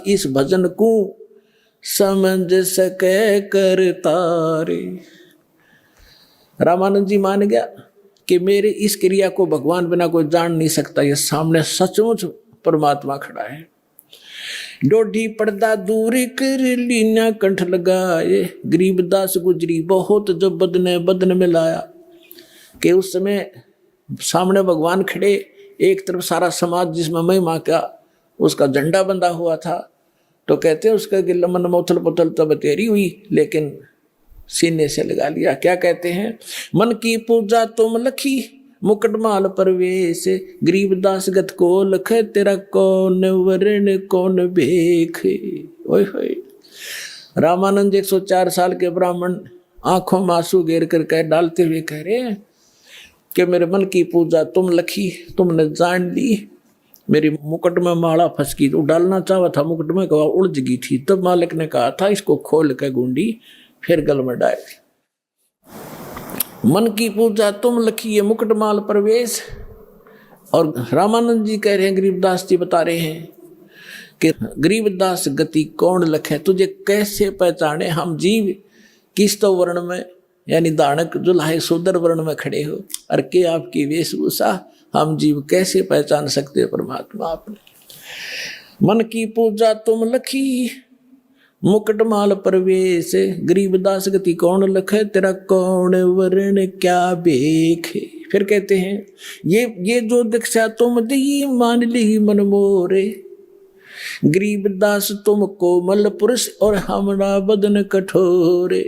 इस भजन को समझ सके कर तारे। रामानंद जी मान गया कि मेरे इस क्रिया को भगवान बिना कोई जान नहीं सकता, ये सामने सचमुच परमात्मा खड़ा है। डोढ़ी पर्दा दूर कर लीना कंठ लगाए, गरीबदास गुजरी बहुत जब बदने बदन में लाया। कि उस समय सामने भगवान खड़े, एक तरफ सारा समाज जिसमें महिमा का उसका झंडा बंधा हुआ था, तो कहते हैं उसका कि लमन मोथल पुथल तब तेरी हुई, लेकिन सीने से लगा लिया। क्या कहते हैं, मन की पूजा तुम लखी मुकटमाल परवेश, गरीबदास गत को लख तेरा कौन वर्ण कौन भेख। ओए होए। रामानंद 104 साल के ब्राह्मण आंखों में आंसू घेर कर कह डालते हुए कह रहे हैं कि मेरे मन की पूजा तुम लखी, तुमने जान ली। मेरी मुकुट में माला फंस गई, तो डालना चाहा था मुकुट में, कहा उलझ गई थी। तब मालिक ने कहा था इसको खोल के गुंडी फिर गल में डाल। मन की पूजा तुम लखी ये मुकुट माल प्रवेश। और रामानंद जी कह रहे हैं, गरीबदास जी बता रहे हैं कि गरीबदास गति कौन लखे, तुझे कैसे पहचाने हम जीव किस तो वर्ण में, यानी दानक जुल्हे सुदर वर्ण में खड़े हो, और के आपकी वेशभूषा हम जीव कैसे पहचान सकते परमात्मा आपने। मन की पूजा तुम लखी मुकटमाल प्रवेश, गरीबदास गति कौन लखे तेरा कौन वर्ण क्या भेख। फिर कहते हैं ये जो दीक्षा तुम दी मान ली मन मोरे, गरीबदास तुम कोमल पुरुष और हमरा बदन कठोरे।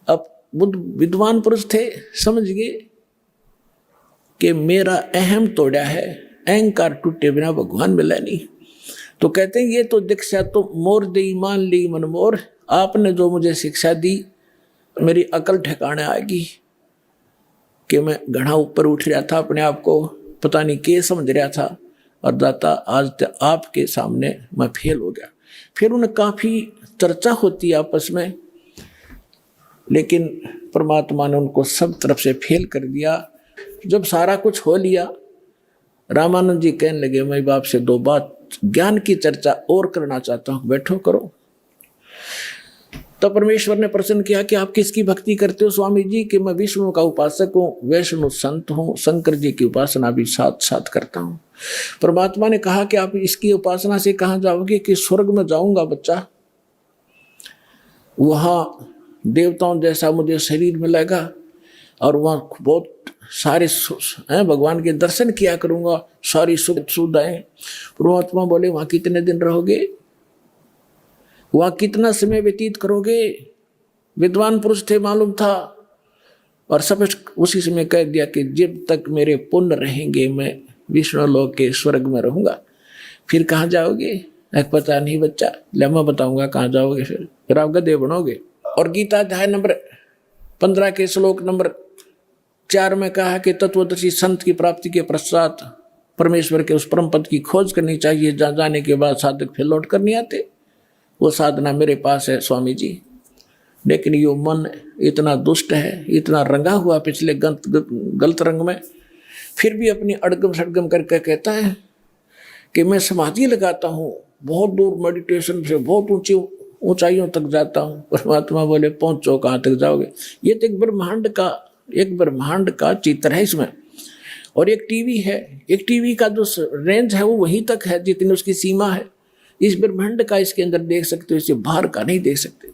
अब बुद्ध विद्वान पुरुष थे, समझ गए कि मेरा अहम तोड़ा है, अहंकार टूटे बिना भगवान मिला नहीं। तो कहते हैं ये तो दीक्षा तो मोर दे मान ली मन मोर, आपने जो मुझे शिक्षा दी मेरी अकल ठिकाने आएगी कि मैं घना ऊपर उठ रहा था, अपने आप को पता नहीं क्या समझ रहा था, और दाता आज आपके सामने मैं फेल हो गया। फिर उन्हें काफ़ी चर्चा होती आपस में, लेकिन परमात्मा ने उनको सब तरफ से फेल कर दिया। जब सारा कुछ हो लिया, रामानंद जी कहने लगे मैं बाप से दो बात ज्ञान की चर्चा और करना चाहता हूं, बैठो करो। तो परमेश्वर ने प्रश्न किया कि आप किसकी भक्ति करते हो स्वामी जी? कि मैं विष्णु का उपासक हूँ, वैष्णु संत हूँ, शंकर जी की उपासना भी साथ साथ करता हूँ। परमात्मा ने कहा कि आप इसकी उपासना से कहाँ जाओगे? कि स्वर्ग में जाऊंगा बच्चा, वहाँ देवताओं जैसा मुझे शरीर मिलेगा और वहाँ बहुत सारे भगवान के दर्शन किया करूँगा, सारी सुख सुविधाएं। परमात्मा बोले वहाँ कितने दिन रहोगे, वहाँ कितना समय व्यतीत करोगे? विद्वान पुरुष थे मालूम था, और सब उसी समय कह दिया कि जब तक मेरे पुण्य रहेंगे मैं विष्णु लोक के स्वर्ग में रहूँगा। फिर कहाँ जाओगे? पता नहीं बच्चा, ले मैं बताऊँगा कहाँ जाओगे। फिर आप गधे बनोगे। और गीता अध्याय नंबर 15 के श्लोक नंबर 4 में कहा कि तत्वदर्शी संत की प्राप्ति के पश्चात परमेश्वर के उस परम पद की खोज करनी चाहिए, जहाँ जाने के बाद साधक फिर लौट कर नहीं आते। वो साधना मेरे पास है स्वामी जी, लेकिन यो मन इतना दुष्ट है, इतना रंगा हुआ पिछले गलत रंग में, फिर भी अपनी अड़गम सड़गम करके कहता है कि मैं समाधि लगाता हूँ, बहुत दूर मेडिटेशन से बहुत ऊंची ऊंचाइयों तक जाता हूँ। परमात्मा बोले पहुँचो कहाँ तक जाओगे? ये तो एक ब्रह्मांड का चित्र है इसमें, और एक टीवी है, एक टीवी का जो रेंज है वो वहीं तक है जितनी उसकी सीमा है। इस ब्रह्मांड का इसके अंदर देख सकते हो, इससे बाहर का नहीं देख सकते।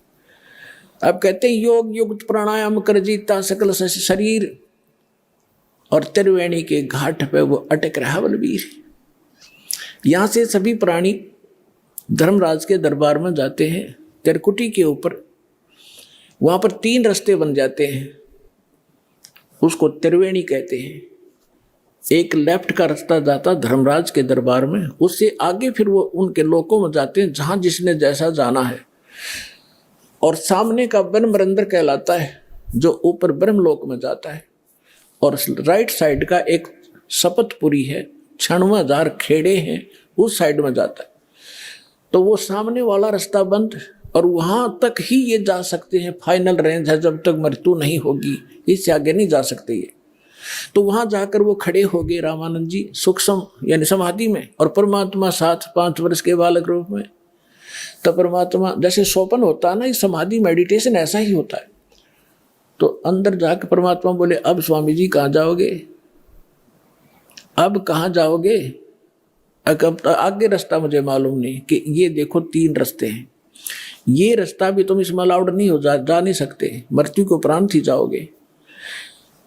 अब कहते हैं योग युक्त प्राणायाम कर जीता सकल शरीर, और त्रिवेणी के घाट पे वो अटक रहा बलबीर। यहाँ से सभी प्राणी धर्मराज के दरबार में जाते हैं, त्रिकुटी के ऊपर, वहाँ पर 3 रास्ते बन जाते हैं, उसको त्रिवेणी कहते हैं। एक लेफ्ट का रास्ता जाता धर्मराज के दरबार में, उससे आगे फिर वो उनके लोकों में जाते हैं जहाँ जिसने जैसा जाना है, और सामने का ब्रह्मरंध्र कहलाता है जो ऊपर ब्रह्मलोक में जाता है, और राइट साइड का एक शपथपुरी है, 96,000 खेड़े हैं, उस साइड में जाता है। तो वो सामने वाला रास्ता बंद, और वहाँ तक ही ये जा सकते हैं, फाइनल रेंज है, जब तक मृत्यु नहीं होगी इससे आगे नहीं जा सकते ये। तो वहां जाकर वो खड़े हो गए रामानंद जी सूक्ष्म यानी समाधि में, और परमात्मा साथ 5 वर्ष के बालक रूप में। तो परमात्मा जैसे सोपन होता है ना, इस समाधि मेडिटेशन ऐसा ही होता है। तो अंदर जाकर परमात्मा बोले, अब स्वामी जी कहाँ जाओगे, अब कहाँ जाओगे? आगे रास्ता मुझे मालूम नहीं, कि ये देखो 3 रास्ते हैं, ये रास्ता भी तुम इसमें अलाउड नहीं हो, जा नहीं सकते, मृत्यु को उपरांत ही जाओगे।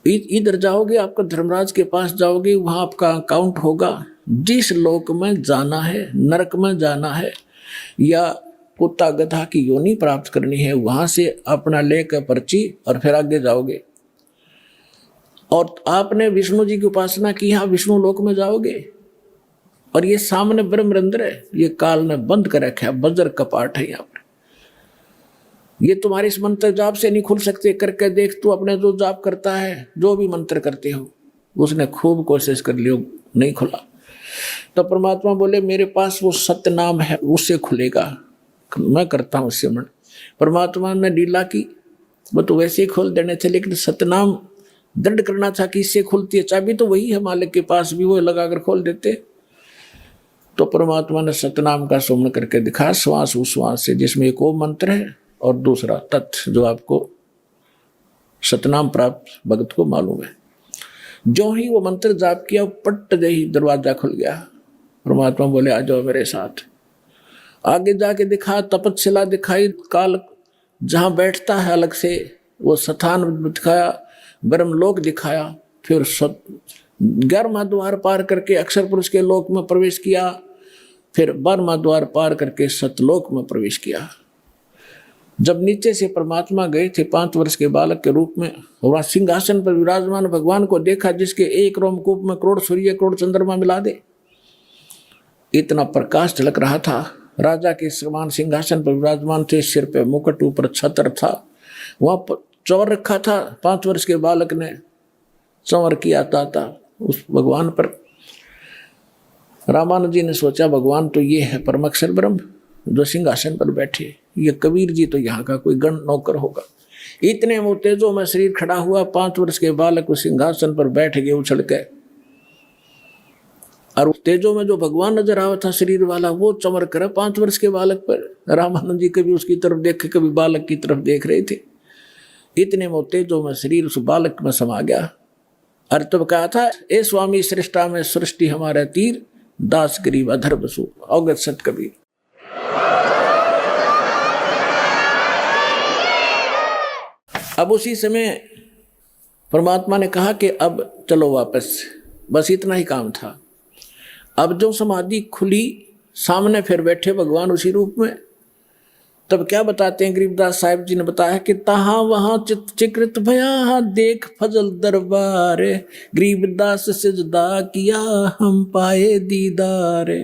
इधर जाओगे, आपका धर्मराज के पास जाओगे, वहां आपका अकाउंट होगा। जिस लोक में जाना है, नरक में जाना है या कुत्ता गधा की योनि प्राप्त करनी है, वहां से अपना लेकर पर्ची और फिर आगे जाओगे। और आपने विष्णु जी की उपासना की, यहाँ विष्णु लोक में जाओगे। और ये सामने ब्रह्मरंध्र है, ये काल ने बंद कर रखा है, बज्र कपाट है यहाँ पर। ये तुम्हारे इस मंत्र जाप से नहीं खुल सकते। करके देख, तू अपने जो जाप करता है, जो भी मंत्र करते हो, उसने खूब कोशिश कर लियो, नहीं खुला। तो परमात्मा बोले, मेरे पास वो सत्य नाम है, उससे खुलेगा, मैं करता हूँ उससे मन। परमात्मा ने लीला की, वो तो वैसे ही खोल देने थे, लेकिन सतनाम दृढ़ करना था कि इससे खुलती है। चाबी तो वही है मालिक के पास भी, वो लगाकर खोल देते। तो परमात्मा ने सतनाम का सुमन करके दिखा, श्वास उश्वास से, जिसमें एक वो मंत्र है और दूसरा तत्व जो आपको सतनाम प्राप्त भगत को मालूम है। जो ही वो मंत्र जाप किया, पट्ट दे ही दरवाजा खुल गया। परमात्मा बोले, आ जाओ मेरे साथ। आगे जाके दिखा, तपस्या दिखाई, काल जहां बैठता है अलग से वो स्थान दिखाया, ब्रह्मलोक दिखाया। फिर 11वां द्वार पार करके अक्षर पुरुष के लोक में प्रवेश किया। फिर 12वां द्वार पार करके सतलोक में प्रवेश किया। जब नीचे से परमात्मा गए थे 5 वर्ष के बालक के रूप में, वहां सिंहासन पर विराजमान भगवान को देखा, जिसके एक रोमकूप में करोड़ सूर्य करोड़ चंद्रमा मिला दे, इतना प्रकाश झलक रहा था। राजा के समान सिंहासन पर विराजमान थे, सिर पे मुकुट, ऊपर छत्र था, वहां चौर रखा था। 5 वर्ष के बालक ने चौर किया था उस भगवान पर। रामानंद जी ने सोचा, भगवान तो ये है परमअक्षर ब्रह्म जो सिंहासन पर बैठे, ये कबीर जी तो यहाँ का कोई गण नौकर होगा। इतने में तेजो में शरीर खड़ा हुआ, 5 वर्ष के बालक उस सिंहासन पर बैठ गए उछल के। और उस तेजो में जो भगवान नजर आवा था शरीर वाला, वो चमक कर 5 वर्ष के बालक पर। रामानंद जी कभी उसकी तरफ देखे, कभी बालक की तरफ देख रहे थे। इतने में तेजो में शरीर उस बालक में समा गया। और तब कहा था, ए स्वामी सृष्टा में सृष्टि हमारा तीर, दास गरीब अधर बसु, अवगत सत कबीर। अब उसी समय परमात्मा ने कहा कि अब चलो वापस, बस इतना ही काम था। अब जो समाधि खुली, सामने फिर बैठे भगवान उसी रूप में। तब क्या बताते हैं गरीबदास साहिब जी ने बताया कि तहाँ वहाँ चिकृत भया देख फजल दरबार, गरीबदास सिजदा किया हम पाए दीदार।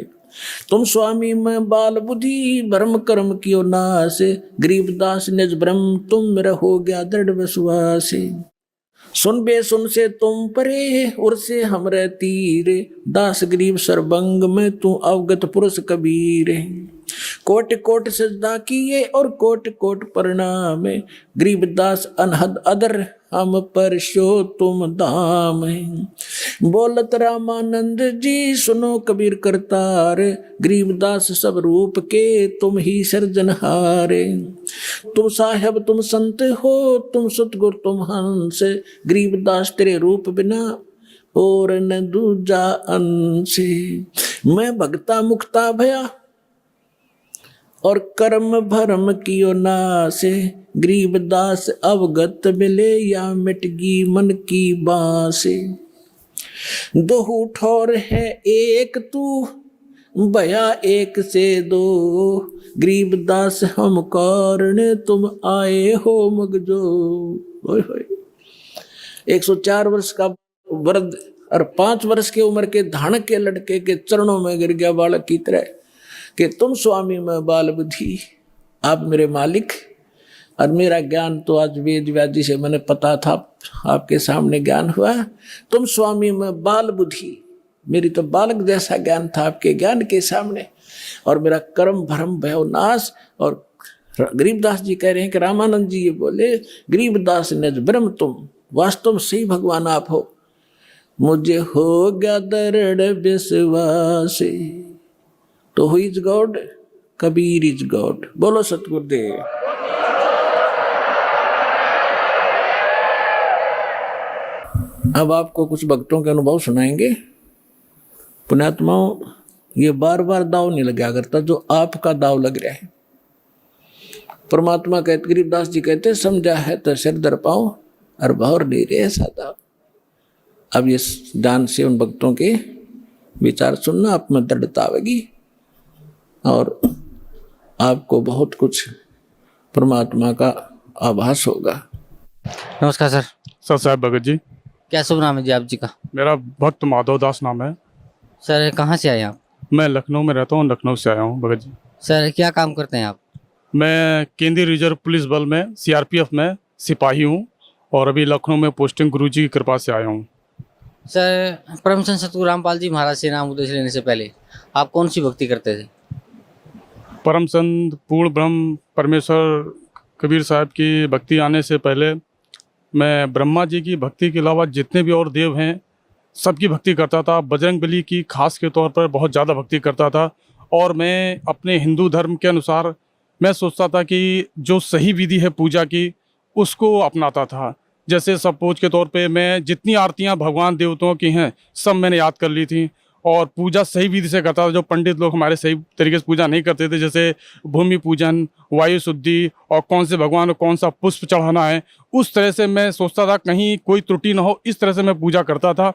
तुम स्वामी में बाल बुद्धि भरम कर्म कियो नाश, गरीबदास निज ब्रह्म तुम रहो गया दृढ़ विश्वास। सुन बे सुन से तुम परे उर से हमरे तीर, दास गरीब सरबंग में तू अवगत पुरुष कबीर। कोट कोट सजदा किए और कोट कोट प्रणाम, गरीबदास अनहद अदर हम पर शो तुम धाम। बोलत रामानंद जी सुनो कबीर करतार, गरीबदास सब रूप के तुम ही सर्जनहार। तुम साहेब तुम संत हो, तुम सतगुर तुम हंस, गरीबदास तेरे रूप बिना और न दूजा अंश। मैं भगता मुक्ता भया और कर्म भरम कियो नाश, गरीबदास अवगत मिले या मिटगी मन की बांस। दोहू ठौर है एक तू भया एक से दो, गरीबदास हम कारण तुम आए हो मगजो। 104 वर्ष का वृद्ध और 5 वर्ष की उम्र के धान के लड़के के चरणों में गिर गया बालक की तरह कि तुम स्वामी में बाल बुद्धि, आप मेरे मालिक। और मेरा ज्ञान तो आज वेद व्याधि से मैंने पता था, आपके सामने ज्ञान हुआ। तुम स्वामी में बाल बुद्धि, मेरी तो बालक जैसा ज्ञान था आपके ज्ञान के सामने। और मेरा कर्म भरम भयो नाश। और गरीबदास जी कह रहे हैं कि रामानंद जी ये बोले, गरीबदास निज ब्रह्म तुम, वास्तव में सही भगवान आप हो। मुझे हो गया दृढ़ विश्वास। तो who is God? Kabir is God. बोलो सतगुरुदेव। अब आपको कुछ भक्तों के अनुभव सुनाएंगे। पुण्यात्माओं, ये बार बार दाव नहीं लगा करता जो आपका दाव लग रहा है। परमात्मा कहते, गरीबदास जी कहते, समझा है तो सिर दर पाओ और भौर नहीं रहे सादा। अब ये ध्यान से उन भक्तों के विचार सुनना, आप में दृढ़ता आवेगी और आपको बहुत कुछ परमात्मा का आभास होगा। नमस्कार सर। सर साहब भगत जी। क्या शुभ नाम है जी आप जी का? मेरा भक्त माधव दास नाम है। सर कहाँ से आए आप? मैं लखनऊ में रहता हूँ, लखनऊ से आया हूँ भगत जी। सर क्या काम करते हैं आप? मैं केंद्रीय रिजर्व पुलिस बल में सीआरपीएफ में सिपाही हूँ और अभी लखनऊ में पोस्टिंग गुरुजी की कृपा से आया हूँ। सर परम संत सतगुरु रामपाल जी महाराज से नाम उपदेश लेने से पहले आप कौन सी भक्ति करते थे? परम संत पूर्ण ब्रह्म परमेश्वर कबीर साहब की भक्ति आने से पहले मैं ब्रह्मा जी की भक्ति के अलावा जितने भी और देव हैं सबकी भक्ति करता था। बजरंगबली की खास के तौर पर बहुत ज़्यादा भक्ति करता था और मैं अपने हिंदू धर्म के अनुसार मैं सोचता था कि जो सही विधि है पूजा की उसको अपनाता था। जैसे सपोज के तौर पे मैं जितनी आरतियां भगवान देवताओं की हैं सब मैंने याद कर ली थी और पूजा सही विधि से करता था। जो पंडित लोग हमारे सही तरीके से पूजा नहीं करते थे, जैसे भूमि पूजन, वायु शुद्धि और कौन से भगवान को कौन सा पुष्प चढ़ाना है, उस तरह से मैं सोचता था कहीं कोई त्रुटि ना हो, इस तरह से मैं पूजा करता था।